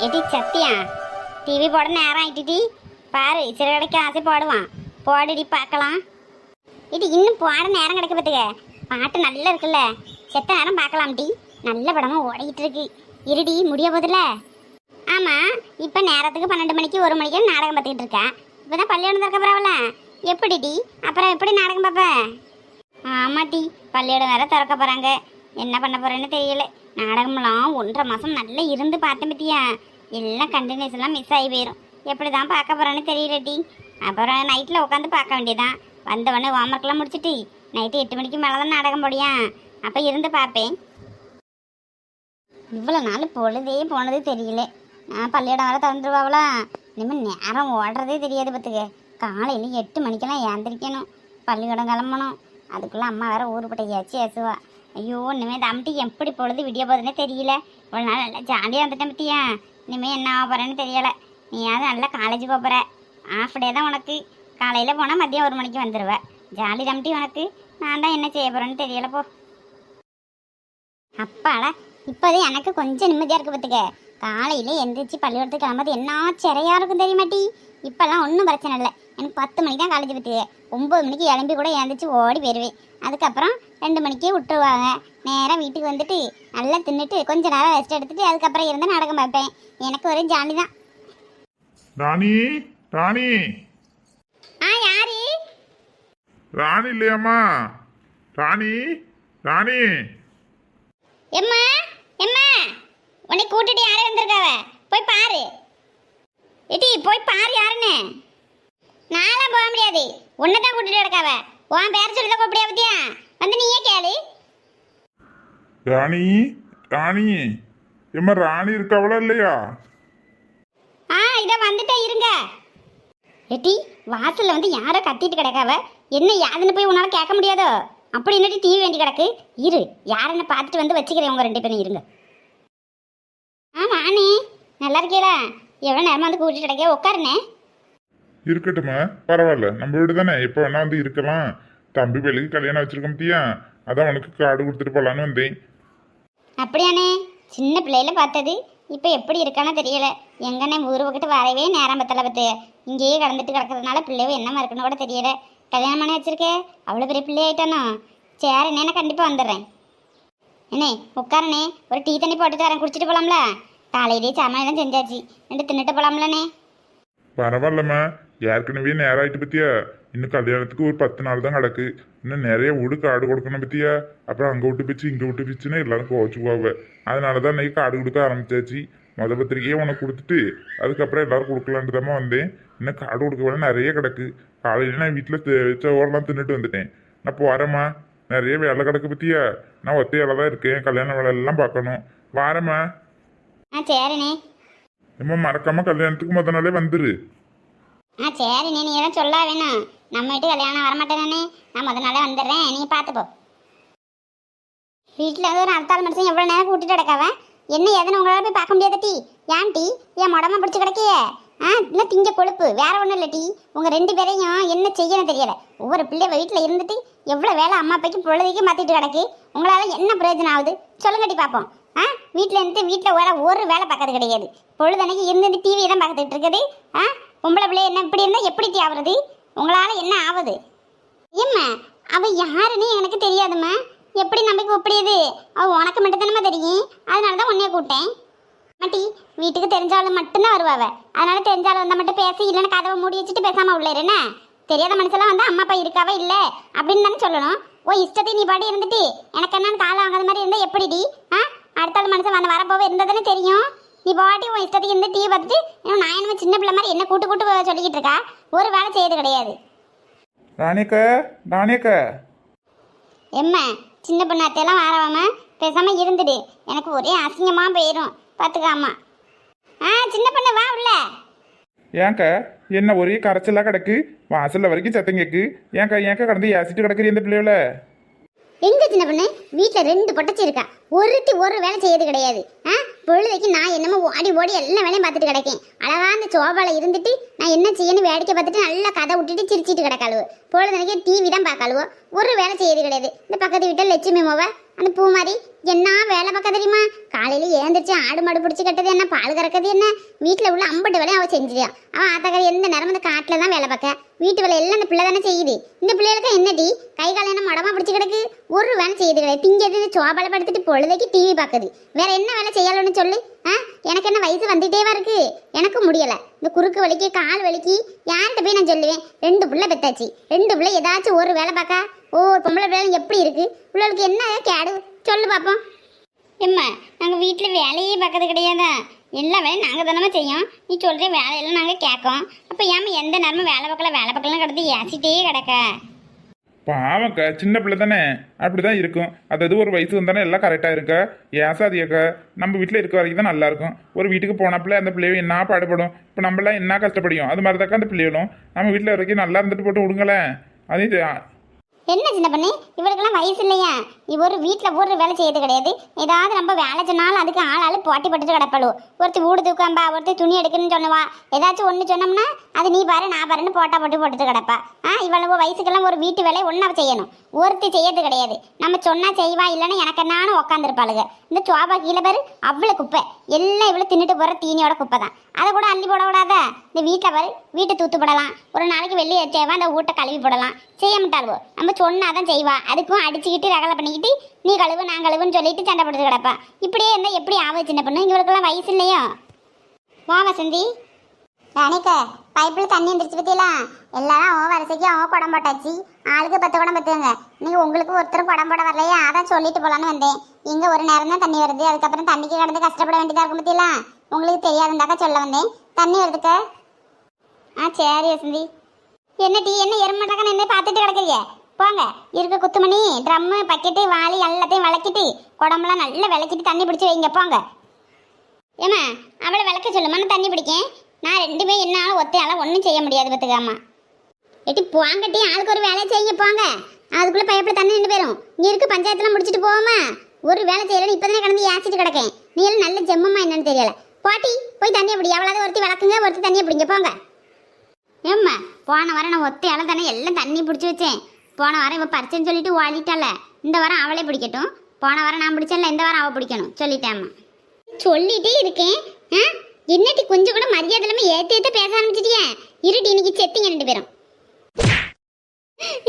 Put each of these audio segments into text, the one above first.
Eddy Sathya TV போட நேரம் ஆயிட்டுடி பாரு சிறுகடைக்கு ஆசை போடுவான் போடுடி பார்க்கலாம். இது இன்னும் போட நேரம் கிடைக்க பார்த்துக்க. பாட்டு நல்லா இருக்குல்ல, செத்த நேரம் பார்க்கலாம் டி. நல்ல படமா ஓடிக்கிட்டு இருக்கு. இருடி முடிய போதில்ல. ஆமாம், இப்போ நேரத்துக்கு 12 மணிக்கு 1 மணிக்கு நாடகம் பார்த்துக்கிட்டு இருக்கேன். இப்போ தான் பள்ளியோடம் திறக்க போகிறாவில்ல, எப்படி டி அப்புறம் எப்படி நாடகம் பார்ப்பேன்? ஆமாம் டி, பள்ளியோடம் வேற திறக்க போகிறாங்க. என்ன பண்ண போகிறேன்னு தெரியல. நாடகமெல்லாம் 1.5 மாதம் நல்லா இருந்து பார்த்தேன் பற்றியா, எல்லாம் கண்டினியூஸ் எல்லாம் மிஸ் ஆகி போயிடும். எப்படி தான் பார்க்க போகிறேன்னு தெரியல டி. அப்புறம் நைட்டில் உட்காந்து பார்க்க வேண்டியதான். வந்தவொடனே ஹோம்ஒர்க்லாம் முடிச்சுட்டு நைட்டு 8 மணிக்கு மேலே தான் நாடகம் போடியா, அப்போ இருந்து பார்ப்பேன். இவ்வளோ நாள் பொழுதே போனது தெரியல. நான் பள்ளியிடம் வர திறந்துருவாங்களா, இனிமேல் நேரம் ஓடுறதே தெரியாது பார்த்துக்க. காலையில் 8 மணிக்கெல்லாம் ஏந்திரிக்கணும், பள்ளிக்கூடம் கிளம்பணும். அதுக்குள்ளே அம்மா வேற ஊருப்பட்ட ஏசுவா. ஐயோ, இனிமேல் தம்பிட்டு எப்படி பொழுது விடிய போகுதுன்னே தெரியல. இவ்வளோ நாள் நல்லா ஜாலியாக வந்துட்டேன் பற்றியா, இனிமேல் என்ன ஆக போகிறேன்னு தெரியலை. நீயாவது நல்லா காலேஜ் போகிற, ஆஃப் டே தான் உனக்கு. காலையில் போனால் மதியம் 1 மணிக்கு வந்துடுவேன். ஜாலி தம்பி உனக்கு. நான் தான் என்ன செய்ய போகிறேன்னு தெரியலை போ. அப்பாடா, இப்போதே எனக்கு கொஞ்சம் நிம்மதியாக இருக்குது பார்த்துக்க. காலையில் எந்திரிச்சு பள்ளிக்கூடத்துக்கு கிளம்புறது என்ன சிறையாக இருக்கும் தெரியுமாட்டி. இப்போல்லாம் ஒன்றும் பிரச்சனை இல்லை. எனக்கு 10 மணிக்கு தான் காலேஜ் பற்றி 9 மணிக்கு கிளம்பி கூட எழுந்திரிச்சு ஓடி போயிடுவேன். அதுக்கப்புறம் 2 மணிக்கே விட்டுருவாங்க. நேராக வீட்டுக்கு வந்துட்டு நல்லா தின்னுட்டு கொஞ்ச நேரம் ரெஸ்ட் எடுத்துட்டு அதுக்கப்புறம் இருந்தால் நாடகம் பார்ப்பேன். எனக்கு ஒரு ஜாலி தான். ராணி, ராணி. யாரு? ராணி இல்லையாம்மா? ராணி, ராணி. எம்மா, எம்மா, உன்னை கூட்டிட்டு யாரும் வந்திருக்காவ, போய் பாரு. ஏடி போய் பாரு யாருன்னு. நான்லாம் போக முடியாது, உன்னை தான் கூட்டிட்டு இருக்காவ. உன் பேர் சொல்லி தான் கூப்பிடியா பத்தியா, வந்து நீயே கேளு. ராணி, ராணி. ஏம்மா ராணி இருக்காவளா இல்லையா? இதை வந்துட்டே இருங்க. ஏடி வாசல்ல வந்து யாரோ கத்திட்டு கிடக்காவ, என்ன யாருன்னு போய் உன்னால கேட்க முடியாதோ? அப்படி என்னடி டிவி வேண்டி கிடக்கு. இரு, யாருன்னு பார்த்துட்டு வந்து வச்சுக்கிறேன். உங்க 2 பேரும் இருங்க. நானே நல்லா இருக்கீங்களா? எவ்வளோ நேரமாக வந்து கூட்டிட்டு கிடைக்க உட்காருனே. இருக்கட்டுமா, பரவாயில்ல, நம்ம வீடு தானே, எப்போ வேணா வந்து இருக்கலாம். தம்பி பிள்ளைக்கு கல்யாணம் வச்சிருக்க முடியா, அதான் உனக்கு கார்டு கொடுத்துட்டு போகலான்னு வந்தேன். அப்படியானே, சின்ன பிள்ளையில பார்த்தது இப்போ எப்படி இருக்கானோ தெரியல. எங்கண்ணே ஊர் பக்கிட்டு வரவே நேரம் பத்தலை பத்து. இங்கேயே கடந்துட்டு கிடக்கிறதுனால பிள்ளைவோ என்னமா இருக்குன்னு கூட தெரியல. கல்யாணம் பண்ணி வச்சிருக்கே, அவ்வளோ பெரிய பிள்ளை ஆயிட்டானோ. சரிண்ணே, நான் கண்டிப்பாக வந்துடுறேன். என்னே உட்காரண்ணே, ஒரு டீ தண்ணி போட்டு தரேன், குடிச்சிட்டு போகலாம்ல. காலையிலேயே சாமான் செஞ்சாச்சு, 2 தின்னுட்டு போகலாம்லண்ணே. பரவாயில்லம்மா, ஏற்கனவே நேரம் ஆயிட்டு பத்தியா. இன்னும் கல்யாணத்துக்கு ஒரு 10 நாள் தான் கிடக்கு. இன்னும் நிறைய வீடு கார்டு கொடுக்கணும் பத்தியா. அப்புறம் அங்கே விட்டு பிச்சு இங்கே விட்டு பிச்சுன்னு எல்லாரும் கோச்சுக்குவாங்க. அதனால தான் இன்னைக்கு கார்டு கொடுக்க ஆரம்பிச்சாச்சு. பத்திரிக்கையே உனக்கு கொடுத்துட்டு அதுக்கப்புறம் எல்லாரும் கொடுக்கலான்றதாம வந்தேன். இன்னும் கார்டு கொடுக்க வேணா நிறைய கிடக்கு. காலையில நான் வீட்டில் சோறெல்லாம் தின்னுட்டு வந்துட்டேன். நான் போறேம்மா, நிறைய வேலை கிடக்கு பத்தியா. நான் ஒத்தையால தான் இருக்கேன், கல்யாண வேலை எல்லாம் பார்க்கணும். வாரம்மா. சரிண்ணே. நம்ம மறக்காம கல்யாணத்துக்கு முத நாளே வந்துரு. சரிண்ணே, நீ எல்லாம் சொல்ல வேணும். நம்ம வீட்டு கல்யாணம் வரமாட்டேனே, நான் முத நாளே வந்துடுறேன், நீங்கள் பார்த்துப்போ. வீட்டில் வந்து ஒரு அடுத்தாள் மனுஷன் எவ்வளோ நேரம் கூட்டிட்டு கிடக்காவ, என்ன எதுன்னு உங்களால் போய் பார்க்க முடியாத டீ. ஏன் டீ என் உடம்பு பிடிச்சி கிடக்கிய? இல்லை திங்க கொழுப்பு, வேற ஒன்றும் இல்லை டீ. உங்கள் 2 பேரையும் என்ன செய்யணும் தெரியலை. ஒவ்வொரு பிள்ளை வீட்டில் இருந்துட்டு எவ்வளோ வேலை அம்மா அப்பாய்க்கு பொழுதைக்கு மாற்றிட்டு கிடக்கு. உங்களால் என்ன பிரயோஜனம் ஆகுது சொல்லுங்க டீ பார்ப்போம். வீட்டில் இருந்து வீட்டில் ஒரு வேலை பார்க்கறது கிடையாது. பொழுதனைக்கு இருந்துட்டு டிவியை தான் பார்த்துட்டு இருக்குது. பொம்பளை பிள்ளை என்ன இப்படி இருந்தால் எப்படி டீ ஆகுறது? உங்களால் என்ன ஆகுது? ஏம்மா அவள் யாருன்னு எனக்கு தெரியாதும்மா. எப்படி நம்பிக்கை ஒப்படியது? அவள் உனக்கு மட்டும்தானம்மா தெரியும், அதனால தான் உன்னைய கூப்பிட்டேன். மாட்டி வீட்டுக்கு தெரிஞ்சாலும் மட்டும்தான் வருவாவ. அதனால தெரிஞ்சாலும் வந்தால் மட்டும் பேசி, இல்லைன்னா கதவை மூடி வச்சுட்டு பேசாமல் உள்ளேருஎன்ன. தெரியாத மனுஷெல்லாம் வந்து அம்மா அப்பா இருக்காவா இல்லை அப்படின்னு தானே சொல்லணும். இஷ்டத்தை நீ பாடி இருந்துட்டு எனக்கு என்னன்னு காலம் வாங்காத மாதிரி இருந்தால் எப்படி டி? அடுத்தாள் மனுஷன் வந்து வரப்போவே இருந்ததுன்னு தெரியும். நீ பாட்டி உன் இஷ்டத்துக்கு இருந்து டீ பார்த்துட்டு நான் என்னமோ சின்ன பிள்ளை மாதிரி என்ன கூட்டு கூட்டு சொல்லிக்கிட்டு இருக்கா. ஒரு வேலை செய்யறது கிடையாது. ராணிக்கா, ராணிக்கா. எம்மா சின்ன பொண்ணாத்தையெல்லாம் வாரவாம பேசாம இருந்துடு, எனக்கு ஒரே அசிங்கமாக போயிடும் பார்த்துக்காமா. சின்ன பொண்ணு வா உள்ள. ஏன்க்கா என்ன ஒரே கரைச்சலாக கிடக்கு, வாசல்ல வரைக்கும் சத்தம் கேட்கு. ஏன்க்கா கடந்து ஏசிட்டு கிடக்குறீ இந்த பிள்ளையோட? எங்க சின்ன பொண்ணு வீட்டில் 2 பொட்டச்சி இருக்கா, ஒருத்தி ஒரு வேலை செய்யறது கிடையாது. பொழுதைக்கு நான் என்னமோ ஓடி ஓடி எல்லா வேலையும் பார்த்துட்டு கிடக்கேன். அழகா அந்த சோபாவில் இருந்துட்டு நான் என்ன செய்யணும் வேடிக்கை பார்த்துட்டு நல்லா கதை விட்டுட்டு சிரிச்சிட்டு கிடக்காளுவோ. பொழுதுனைக்கு டிவி தான் பார்க்காளுவோ, ஒரு வேலை செய்யறது கிடையாது. இந்த பக்கத்து வீட்டில் லட்சுமி மோவ அந்த பூ மாதிரி என்ன வேலை பார்க்க தெரியுமா? காலையில ஏந்திரிச்சு ஆடு மாடு பிடிச்சி கட்டது என்ன, பால் கறக்கிறது என்ன, வீட்டில் உள்ள அம்பட்டு வேலையும் அவள் செஞ்சிருவா. அவன் ஆத்தக்காரி எந்த நேரம் இந்த காட்டில் தான் வேலை பார்க்க, வீட்டு வேலை எல்லாம் அந்த பிள்ளை தானே செய்யுது. இந்த பிள்ளைகளுக்கு என்னடி கை கால என்ன மடமா பிடிச்சி கிடக்கு, ஒரு வேலை செய்யுது கிடையாது. திங்கிறது சோபால படுத்துட்டு பொழுதைக்கு டிவி பார்க்குது. வேற என்ன வேலை செய்யலன்னு சொல்லு. எனக்கு என்ன வயசு வந்துட்டேவா இருக்கு, எனக்கு முடியலை. இந்த குறுக்கு வலிக்கு கால் வலிக்கு யார்கிட்ட போய் நான் சொல்லுவேன்? 2 பிள்ளை பெத்தாச்சு, 2 பிள்ளை ஏதாச்சும் ஒரு வேலை பார்க்க. ஒரு பொம்பளை பிள்ளை எப்படி இருக்கு, பிள்ளைகளுக்கு என்ன கேடு சொல்லு பார்ப்போம். எம்மா நாங்கள் வீட்டில் வேலையே பார்க்கறது கிடையாதா, எல்லா வேலையும் நாங்கள் தானே செய்யோம். நீ சொல்கிற வேலையெல்லாம் நாங்கள் கேட்கோம். அப்போ ஏமா எந்த நேரமும் வேலை பார்க்கலாம் கிடந்து ஏசிட்டே கிடக்க? பாவக்கா சின்ன பிள்ளை தானே, அப்படிதான் இருக்கும். அது ஒரு வயசு வந்தானே எல்லாம் கரெக்டாக இருக்கா. ஏசாதியக்கா நம்ம வீட்டில் இருக்க வரைக்கும் தான் நல்லா இருக்கும். ஒரு வீட்டுக்கு போனப்பிள்ள அந்த பிள்ளையும் என்ன பாடுபடும், இப்போ நம்மளாம் என்ன கஷ்டப்படியும், அது மாதிரி தாக்கா அந்த பிள்ளைகளும் நம்ம வீட்டில் வரைக்கும் நல்லா இருந்துட்டு போட்டு விடுங்களேன். அதே என்ன சின்ன பண்ணு, இவருக்கெல்லாம் வயசு இல்லையா? இவர் வீட்டில் ஒரு வேலை செய்யறது கிடையாது. ஏதாவது நம்ம வேலை சொன்னாலும் அதுக்கு ஆளாள் போட்டி பட்டுட்டு கிடப்பாளு. ஒருத்தர் வீடு தூக்காம்பா, ஒருத்தர் துணி எடுக்கணும்னு சொன்னவா, ஏதாச்சும் ஒன்று சொன்னோம்னா அது நீ பாரு நான் பாருன்னு போட்டுட்டு கிடப்பா. இவ்வளவு வயசுக்கெல்லாம் ஒரு வீட்டு வேலையை ஒன்றா செய்யணும், ஒருத்தி செய்யறது கிடையாது. நம்ம சொன்னா செய்வா, இல்லைன்னா எனக்கு என்னான்னு உட்காந்துருப்பாளுங்க. இந்த சோபா கீழே பாரு அவ்வளோ குப்பை, எல்லாம் இவ்வளோ தின்னுட்டு போகிற தீனியோட குப்பை தான். அதை கூட அள்ளி போடக்கூடாதா? இந்த வீட்டில் பாரு வீட்டை தூத்து போடலாம், ஒரு நாளைக்கு வெள்ளி தேவை அந்த வீட்டை கழுவி போடலாம். செய்ய மாட்டாளுவோ, நம்ம சொன்னாதான் செய்வா. அதுக்கும் அடிச்சுக்கிட்டு ரகலை பண்ணிக்கிட்டு நீ கழுவு நான் கழுவுன்னு சொல்லிட்டு சண்டை போட்டு கிடப்பா. இப்படியே இருந்தால் எப்படி ஆவது சின்ன பொண்ணு? இவளுக்கெல்லாம் வயசு இல்லையோ? வா வசந்தி. ராணிக்க பைப்பில் தண்ணி வந்துருச்சு பற்றியலாம். எல்லாரும் அவன் வரிசைக்கு அவன் குடம் போட்டாச்சு. ஆளுக்கு 10 குடம் பத்துங்க. நீங்கள் உங்களுக்கு ஒருத்தரும் குடம் போட வரலையா, அதான் சொல்லிட்டு போகலான்னு வந்தேன். இங்கே ஒரு நேரம் தான் தண்ணி வருது, அதுக்கப்புறம் தண்ணிக்கு கடந்து கஷ்டப்பட வேண்டியதாக இருக்கும் பற்றியலாம். உங்களுக்கு தெரியாதுந்தாக்கா சொல்ல வந்தேன். தண்ணி வருதுக்க. சரி வசந்தி. என்ன டீ என்ன எருமாட்டாக்க என்ன பார்த்துட்டு கிடக்குறீங்க? போங்க, இருக்க குத்துமணி ட்ரம்மு பக்கெட்டு வாளி எல்லாத்தையும் விளக்கிட்டு குடம்பெல்லாம் நல்லா விளக்கிட்டு தண்ணி பிடிச்சி வைங்க. போங்க. ஏம்மா அவளை விளக்க சொல்லுமா, நான் தண்ணி பிடிக்கேன். நான் 2 பேரும் என்னாலும் ஒத்தையால ஒன்றும் செய்ய முடியாது பார்த்துக்காமா. எட்டி போங்கட்டி, ஆளுக்கு ஒரு வேலை செய்யுங்க. போங்க, அதுக்குள்ளே பைப்பில் தண்ணி 2 பேரும் இங்கே இருக்கு. பஞ்சாயத்துலாம் முடிச்சுட்டு போவோமா? ஒரு வேலை செய்யலன்னு இப்போ தானே கடந்து ஏசிட்டு கிடக்கேன். நீ எல்லாம் நல்ல ஜெம்மம்மா என்னன்னு தெரியல. பாட்டி போய் தண்ணியை பிடி. அவளாவது ஒருத்தி விளக்குங்க, ஒருத்தி தண்ணியை பிடிங்க. போங்க. ஏம்மா போன வாரம் நான் ஒத்தையால தானே எல்லாம் தண்ணி பிடிச்சி வச்சேன். போன வாரம் இவ பறிச்சேன்னு சொல்லிட்டு ஓடிட்டால, இந்த வாரம் அவளே பிடிக்கட்டும். போன வாரம் நான் பிடிச்சேன்ல, இந்த வாரம் அவள் பிடிக்கணும் சொல்லிட்டேம்மா. சொல்லிட்டே இருக்கேன். என்னட்டி கொஞ்சம் கூட மரியாதை இல்லாமல் ஏற்ற பேச ஆரம்பிச்சிட்டியே. இருட்டி இன்னைக்கு செத்திங்க 2 பேரும்.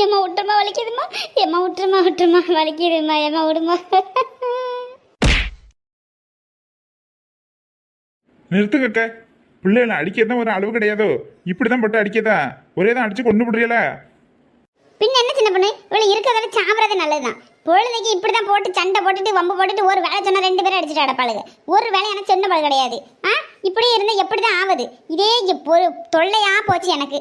ஏம்மா விட்டுருமா வலிக்குதுமா, ஏம்மா விட்டுருமா வலிக்குதுமா, ஏம்மா விடுமா. நிறுத்துங்கக்க, பிள்ளைகளை அடிக்கதான் ஒரு அளவு கிடையாதோ, இப்படிதான் போட்டு அடிக்கதா? ஒரே தான் அடிச்சு கொண்டு விடுறீங்களா? பின்ன என்ன சின்ன பொண்ணு, இவ்வளோ இருக்கிறத சாப்பிட்றது நல்லதுதான். பொழுதைக்கு இப்படிதான் போட்டு சண்டை போட்டுட்டு வம்பு போட்டுட்டு ஒரு வேலை சொன்னா 2 பேரும் அடிச்சுட்டு அடப்பாளுங்க. ஒரு வேலை எனக்கு சொன்ன பழு கிடையாது. இப்படியே இருந்தால் எப்படி தான் ஆகுது? இதே ஒரு தொல்லையா போச்சு எனக்கு.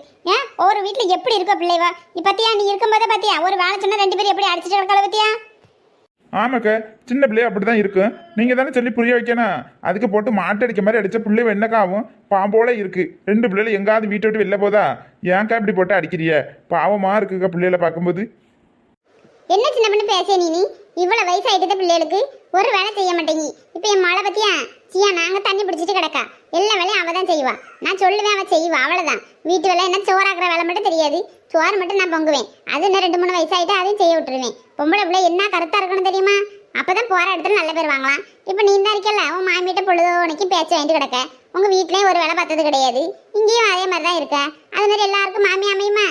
ஒவ்வொரு வீட்டில் எப்படி இருக்கோ பிள்ளைவா. பத்தியா நீ இருக்கும்போதே பார்த்தியா ஒரு வேலை சொன்னா 2 பேரும் எப்படி அடிச்சுட்டு கிடக்கால பத்தியா? ஆமாக்க, சின்ன பிள்ளைய அப்படிதான் இருக்கும். நீங்க தானே சொல்லி புரிய வைக்கணும். அதுக்கு போட்டு மாட்டு அடிக்க மாதிரி அடிச்ச பிள்ளை என்னக்காவும் பாம்போல இருக்கு. 2 பிள்ளைல எங்காவது வீட்டை விட்டு வெளில போதா? ஏன்க்கா இப்படி போட்டு அடிக்கிறிய? பாவமா இருக்குக்கா பிள்ளைகளை பார்க்கும்போது. என்ன சின்ன பண்ணி பேச நீ? இவ்வளோ வயசாயிட்டு பிள்ளைகளுக்கு ஒரு வேலை செய்ய மாட்டேங்கி. இப்போ என் மழை பத்தியா சியா நாங்கள் தண்ணி பிடிச்சிட்டு கிடக்கா. எல்லா வேலையும் அவள் தான் செய்வா. நான் சொல்லுவேன் அவள் செய்வா, அவ்வளோதான். வீட்டு வேலை என்ன சோறாக்குற வேலை மட்டும் தெரியாது. சோறு மட்டும் நான் பொங்குவேன். அது இன்னும் 2-3 வயசாயிட்டு அதையும் செய்ய விட்டுருவேன். பொம்பளை பிள்ளை என்ன கருத்தாக இருக்கணும் தெரியுமா? அப்போதான் போகிற இடத்துல நல்ல பேர் வாங்கலாம். இப்போ நீ தான் இருக்கல, உன் மாமியிட்ட பொழுதோனைக்கு பேச்ச வேண்டி கிடக்க. உங்கள் வீட்லேயும் ஒரு வேலை பார்த்தது கிடையாது, இங்கேயும் அதே மாதிரி தான் இருக்க. அது மாதிரி எல்லாருக்கும் மாமி அமையுமா?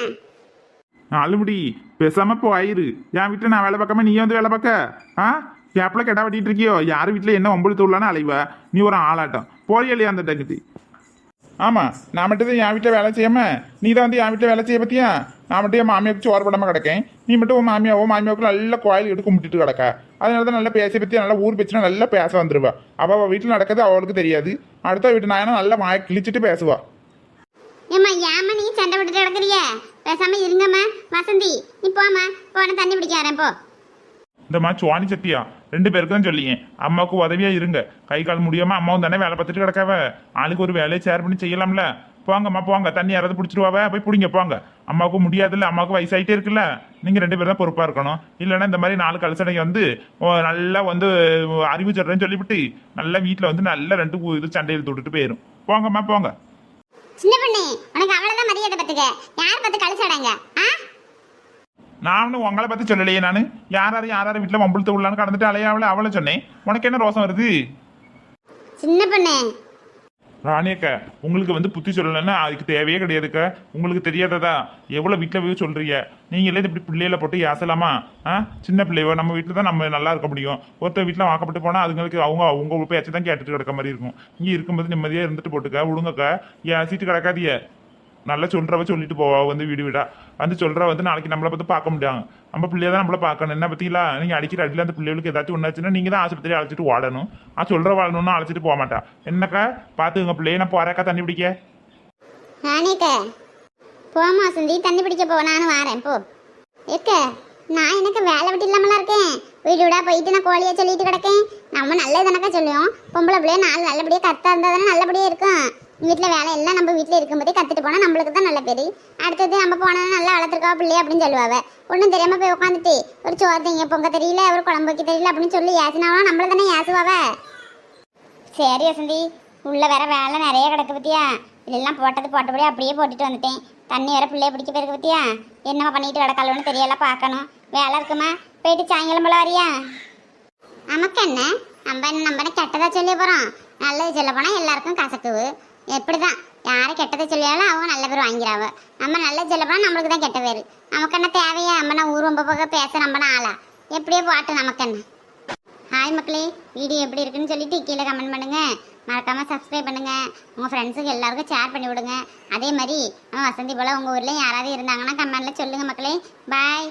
அழுமுடி பேசாம போயிரு. என் வீட்டில் நான் வேலை பார்க்காம நீ வந்து வேலை பார்க்க கேப்பில் கெடா வெட்டிட்டு இருக்கியோ? யார் வீட்டில் என்ன 9 தூளான்னு அலைவ? நீ ஒரு ஆளாட்டம் போறியா இல்லையா அந்த டங்குதி? ஆமாம், நான் மட்டும் தான் என் வீட்டில் வேலை செய்யாம நீ தான் வந்து என் வீட்டில் வேலை செய்ய பற்றியா? நான் மட்டும் என் மாமியாவுக்கு சோறு போடாமல் கிடக்கேன். நீ மட்டும் உன் மாமியாவுக்கு நல்ல கோயில் எடுத்து கும்பிட்டுட்டு கிடக்க. அதனால தான் நல்லா பேச பற்றி நல்லா ஊர் பேச்சுனா நல்லா பேச வந்துடுவா. அவள் வீட்டில் நடக்கிறது அவளுக்கு தெரியாது. அடுத்த வீட்டு நான் நல்லா வாயை கிழிச்சிட்டு பேசுவா. ஏம்மா ஏம்மா நீ சண்டை விட்டுட்டு கிடக்குறிய? பேசாம இருங்கம்மா. வசந்தி நீ போம்மா, போன தண்ணி பிடிக்க வரேன் போ. இந்தம்மா சுவாணி சத்தியா 2 பேருக்கு தான் சொல்லியேன். அம்மாவுக்கு உதவியா இருங்க. கை கால் முடியாம அம்மாவும் தானே வேலை பார்த்துட்டு கிடக்காவ. ஆளுக்கு ஒரு வேலையை ஷேர் பண்ணி செய்யலாம்ல. போங்கம்மா போங்க, தண்ணி யாராவது பிடிச்சிருவாவ, போய் பிடிங்க போங்க. அம்மாவுக்கு முடியாதுல்ல, அம்மாவுக்கு வயசாயிட்டே இருக்குல்ல. நீங்கள் 2 பேரும் தான் பொறுப்பாக இருக்கணும். இல்லைன்னா இந்த மாதிரி 4 கலசடைக்கு வந்து நல்லா வந்து அறிவு சொல்கிறேன்னு சொல்லிவிட்டு நல்லா வீட்டில் வந்து நல்லா 2 இது சண்டையில் தொட்டுட்டு போயிடும். போங்கம்மா போங்க. சின்ன பொண்ணு உனக்கு அவ்வளவுதான் மரியாதை. பத்துக்க யார் பார்த்து கழிச்சாடாங்க? நான் உங்களை பத்தி சொல்லலையே நான் யார் யார் வீட்டில் மம்பளத்து உள்ளான்னு கடந்துட்டு அலையாவல அவளை சொன்னேன். உனக்கு என்ன ரோசம் வருது? சின்ன பொண்ணு ராணியக்கா உங்களுக்கு வந்து புத்தி சொல்லலைன்னா அதுக்கு தேவையே கிடையாதுக்கா. உங்களுக்கு தெரியாததா எவ்வளோ வீட்டில் போய் சொல்றீங்க. நீங்களே இப்படி பிள்ளையில போட்டு ஏசலாமா? சின்ன பிள்ளைவோ நம்ம வீட்டில் தான் நம்ம நல்லா இருக்க முடியும். ஒருத்தர் வீட்டில் வாக்கப்பட்டு போனால் அதுங்களுக்கு அவங்க பேச்சு தான் கேட்டுட்டு கிடக்க மாதிரி இருக்கும். இங்கே இருக்கும்போது நிம்மதியாக இருந்துட்டு போட்டுக்கா விடுங்கக்கா. ஏசிட்டு கிடக்காதிய. நல்லா சொல்றவ சொல்லிட்டு போவா வந்து வீடு வீடா வந்து சொல்ற வந்து நாளைக்கு நம்மளை பார்த்து பார்க்க முடியாங்க. நம்ம பிள்ளைய தான் நம்மள பார்க்கணும். என்ன பத்திங்களா? நீங்க அடிக்கிற அடியில் அந்த பிள்ளைகளுக்கு ஏதாச்சும் ஒன்றாச்சுன்னா நீங்க தான் ஆஸ்பத்திரி அழைச்சிட்டு ஓடணும். சொல்ற வாழணும்னு அழைச்சிட்டு போக மாட்டா. என்னக்கா பார்த்துங்க பிள்ளைய. நான் போறேக்கா தண்ணி பிடிக்க. நானேக்க போமா வசந்தி, தண்ணி பிடிக்க போ, நானும் வாரேன் போ. ஏக்க நான் எனக்கு வேலை விட்டு இல்லாமலாம் இருக்கேன். வீடு வீடா போயிட்டு நான் கோழியை சொல்லிட்டு கிடக்கேன். நம்ம நல்லதுனக்கா சொல்லுவோம். பொம்பளை பிள்ளைய நாலு நல்லபடியாக கத்தா இருந்தால் தானே நல்லபடியாக இருக்கும். வீட்டில் வேலை எல்லாம் நம்ம வீட்டில் இருக்கும்போதே கற்றுட்டு போனால் நம்மளுக்கு தான் நல்ல பேர். அடுத்தது நம்ம போனால் நல்லா வளர்த்துருக்கா பிள்ளைய அப்படின்னு சொல்லுவாங்க. ஒன்றும் தெரியாமல் போய் உட்காந்துட்டு ஒரு சோறு திங்க பொங்க தெரியல, ஒரு குழம்பு வைக்க தெரியல அப்படின்னு சொல்லி ஏசினாலும் நம்மள தானே ஏசுவாவ. சரி வசந்தி, உள்ள வேற வேலை நிறைய கிடக்கு பத்தியா. இதெல்லாம் போட்டபடி அப்படியே போட்டுட்டு வந்துட்டேன். தண்ணி வேற பிள்ளைய பிடிக்க போயிருக்கு பத்தியா. என்னமா பண்ணிட்டு கிடக்காலன்னு தெரியல, பார்க்கணும். வேலை இருக்குமா? போயிட்டு சாயங்காலம் போல வரியா? நமக்கு என்ன, நம்ம கெட்டதா சொல்லிய போகிறோம். நல்லது சொல்ல போனால் எல்லாருக்கும் கசக்குவு. எப்படிதான் யாரை கெட்டதை சொல்லியாலும் அவங்க நல்ல பேர் வாங்கிறாவ. நம்ம நல்லது சொல்ல போனால் நம்மளுக்கு தான் கெட்ட பேர். நமக்கு என்ன தேவையா? நம்ம ஊர் போக பேச நம்ம ஆளா? எப்படியோ பாட்டு நமக்கு என்ன. ஹாய் மக்களே, வீடியோ எப்படி இருக்குன்னு சொல்லிட்டு கீழே கமெண்ட் பண்ணுங்க. மறக்காம சப்ஸ்கிரைப் பண்ணுங்க. உங்க ஃப்ரெண்ட்ஸுக்கு எல்லாருக்கும் ஷேர் பண்ணி விடுங்க. அதே மாதிரி நம்ம வசந்தி போல உங்க ஊர்ல யாராவது இருந்தாங்கன்னா கமெண்ட்ல சொல்லுங்க மக்களே. பாய்.